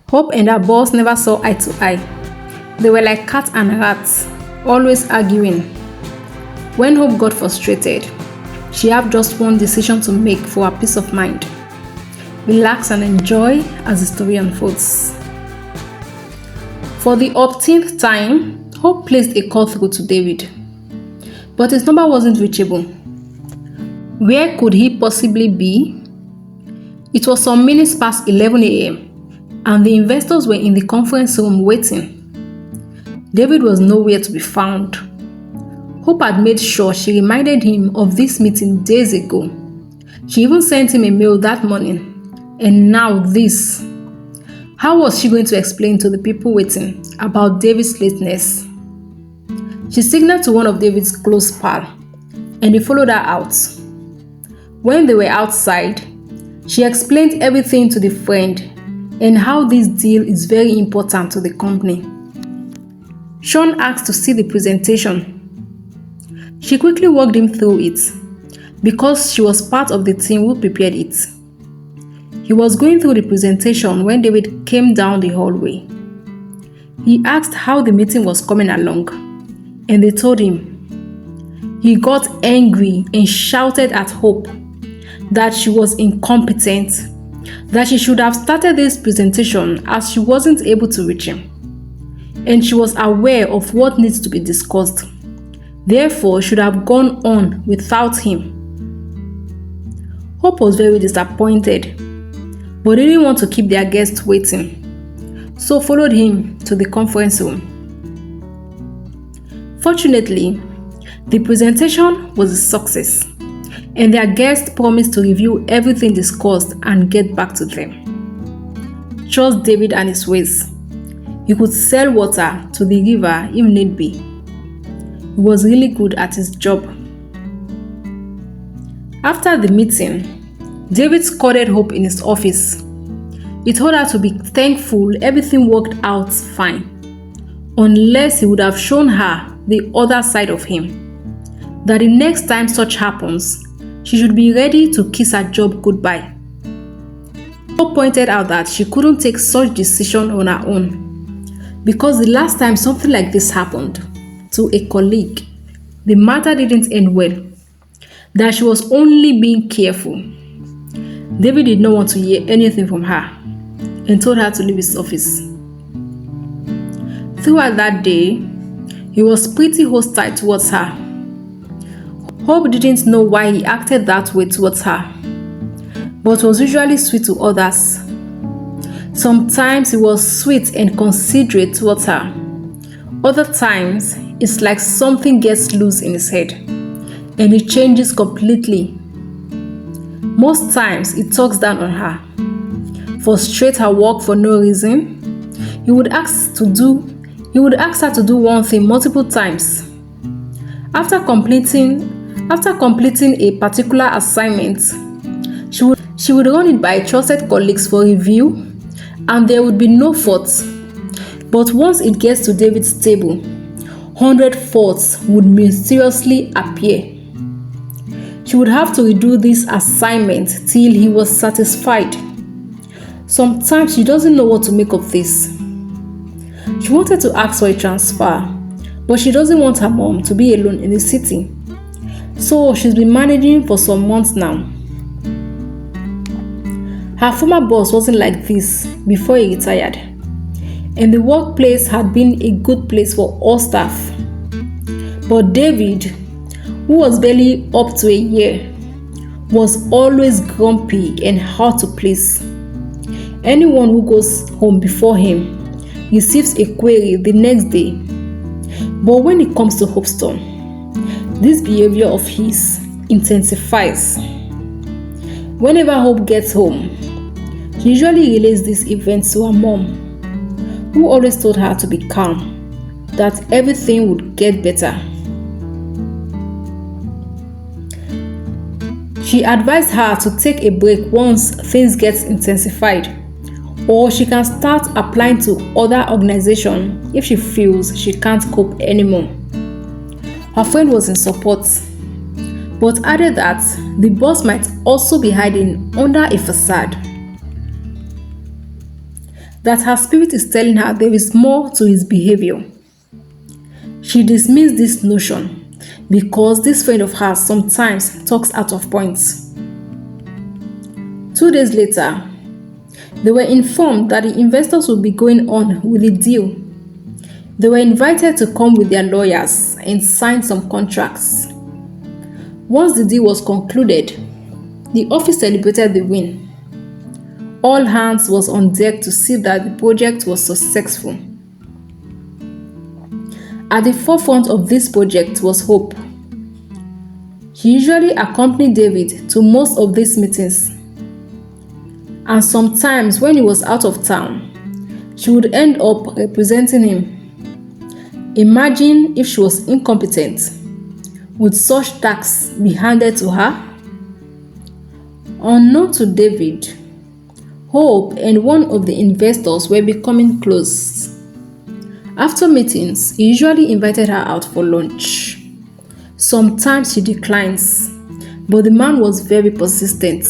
Hope and her boss never saw eye to eye. They were like cat and rat, always arguing. When Hope got frustrated, she had just one decision to make for her peace of mind. Relax and enjoy as the story unfolds. For the upteenth time, Hope placed a call through to David, but his number wasn't reachable. Where could he possibly be? It was some minutes past 11 a.m. and the investors were in the conference room waiting. David was nowhere to be found. Hope had made sure she reminded him of this meeting days ago. She even sent him a mail that morning. And now this. How was she going to explain to the people waiting about David's lateness? She signaled to one of David's close pals, and he followed her out. When they were outside, she explained everything to the friend and how this deal is very important to the company. Sean asked to see the presentation. She quickly walked him through it because she was part of the team who prepared it. He was going through the presentation when David came down the hallway. He asked how the meeting was coming along, and they told him. He got angry and shouted at Hope that she was incompetent, that she should have started this presentation as she wasn't able to reach him, and she was aware of what needs to be discussed, therefore should have gone on without him. Hope was very disappointed, but didn't want to keep their guests waiting, so followed him to the conference room. Fortunately, the presentation was a success, and their guests promised to review everything discussed and get back to them. Trust David and his ways. He could sell water to the river if need be. He was really good at his job. After the meeting, David scolded Hope in his office. He told her to be thankful everything worked out fine, unless he would have shown her the other side of him, that the next time such happens, she should be ready to kiss her job goodbye. Hope pointed out that she couldn't take such decision on her own, because the last time something like this happened to a colleague, the matter didn't end well, that she was only being careful. David did not want to hear anything from her and told her to leave his office. Throughout that day, he was pretty hostile towards her. Hope didn't know why he acted that way towards her, but was usually sweet to others. Sometimes he was sweet and considerate towards her. Other times, it's like something gets loose in his head and he changes completely. Most times, he talks down on her, frustrates her work for no reason. He would ask her to do one thing multiple times. After completing a particular assignment, she would run it by trusted colleagues for review, and there would be no faults. But once it gets to David's table, 100 faults would mysteriously appear. She would have to redo this assignment till he was satisfied. Sometimes she doesn't know what to make of this. She wanted to ask for a transfer, but she doesn't want her mom to be alone in the city. So she's been managing for some months now. Her former boss wasn't like this before he retired, and the workplace had been a good place for all staff. But David, who was barely up to a year, was always grumpy and hard to please. Anyone who goes home before him receives a query the next day. But when it comes to Hopestone, this behavior of his intensifies. Whenever Hope gets home, she usually relays this event to her mom, who always told her to be calm, that everything would get better. She advised her to take a break once things get intensified, or she can start applying to other organizations if she feels she can't cope anymore. Her friend was in support, but added that the boss might also be hiding under a facade. that her spirit is telling her there is more to his behavior. She dismissed this notion because this friend of hers sometimes talks out of points. 2 days later, they were informed that the investors would be going on with the deal. They were invited to come with their lawyers and sign some contracts. Once the deal was concluded, the office celebrated the win. All hands was on deck to see that the project was successful. At the forefront of this project was Hope. She usually accompanied David to most of these meetings, and sometimes when he was out of town, she would end up representing him. Imagine if she was incompetent. Would such tasks be handed to her? Unknown to David, Hope and one of the investors were becoming close. After meetings, he usually invited her out for lunch. Sometimes she declines, but the man was very persistent.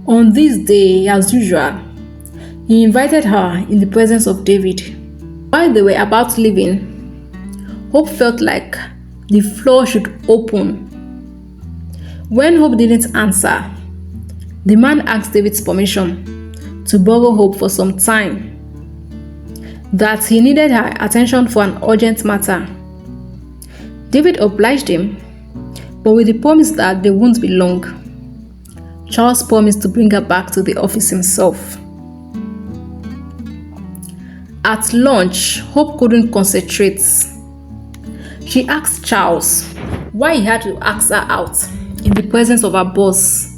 On this day, as usual, he invited her in the presence of David. While they were about leaving, Hope felt like the floor should open. When Hope didn't answer, the man asked David's permission to borrow Hope for some time, that he needed her attention for an urgent matter. David obliged him, but with the promise that they won't be long. Charles promised to bring her back to the office himself. At lunch, Hope couldn't concentrate. She asked Charles why he had to ask her out in the presence of her boss.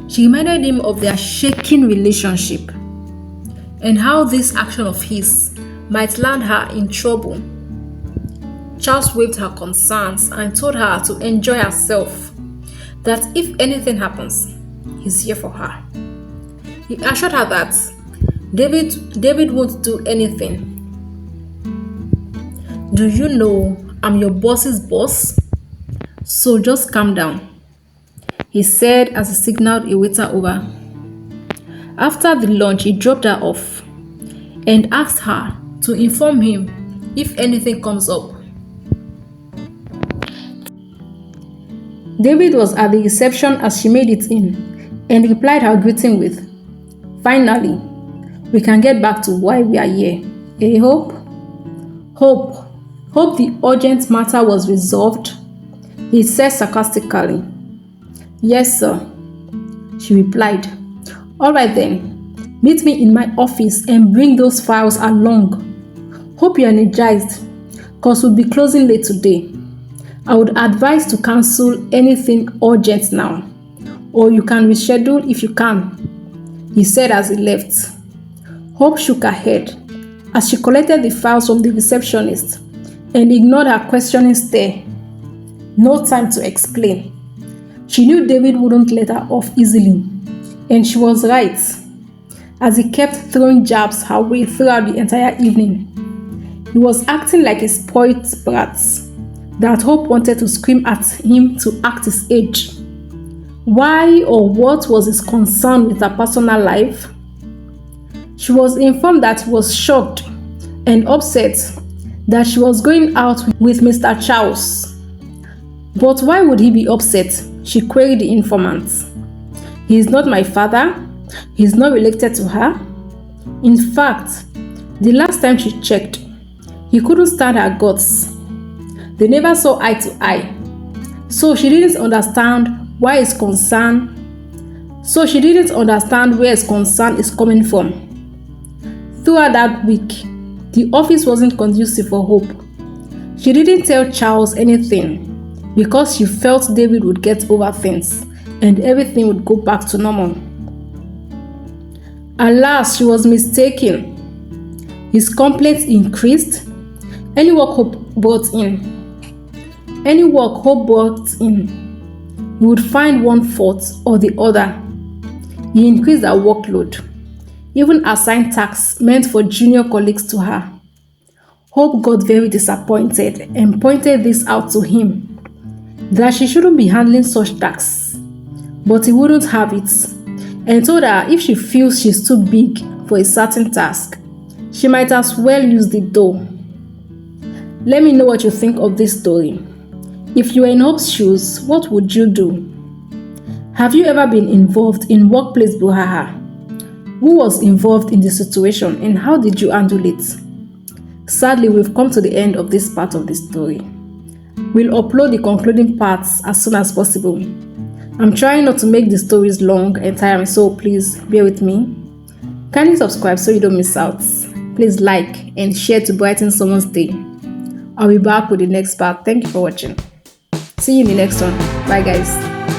She reminded him of their shaking relationship and how this action of his might land her in trouble. Charles waived her concerns and told her to enjoy herself, that if anything happens, he's here for her. He assured her that David won't do anything. Do you know I'm your boss's boss? So just calm down, he said as he signaled a waiter over. After the lunch, he dropped her off and asked her to inform him if anything comes up. David was at the reception as she made it in and replied her greeting with, "Finally, we can get back to why we are here. Eh, Hope? Hope the urgent matter was resolved," he said sarcastically. "Yes, sir," she replied. "All right then, meet me in my office and bring those files along. Hope you're energized, cause we'll be closing late today. I would advise to cancel anything urgent now, or you can reschedule if you can," he said as he left. Hope shook her head as she collected the files from the receptionist and ignored her questioning stare. No time to explain. She knew David wouldn't let her off easily, and she was right, as he kept throwing jabs her way throughout the entire evening. He was acting like a spoiled brat that Hope wanted to scream at him to act his age. Why or what was his concern with her personal life? She was informed that he was shocked and upset that she was going out with Mr. Charles. But why would he be upset? She queried the informant. He is not my father. He is not related to her. In fact, the last time she checked, he couldn't stand her guts. They never saw eye to eye. So she didn't understand where his concern is coming from. Throughout that week, the office wasn't conducive for Hope. She didn't tell Charles anything because she felt David would get over things and everything would go back to normal. Alas, she was mistaken. His complaints increased. Any work Hope brought in, he would find one fault or the other. He increased her workload, even assigned tasks meant for junior colleagues to her. Hope got very disappointed and pointed this out to him, that she shouldn't be handling such tasks, but he wouldn't have it, and told her if she feels she's too big for a certain task, she might as well use the door. Let me know what you think of this story. If you were in Hope's shoes, what would you do? Have you ever been involved in workplace brouhaha? Who was involved in the situation and how did you handle it? Sadly, we've come to the end of this part of the story. We'll upload the concluding parts as soon as possible. I'm trying not to make the stories long and tiring, so please bear with me. Kindly subscribe so you don't miss out. Please like and share to brighten someone's day. I'll be back with the next part. Thank you for watching. See you in the next one. Bye guys.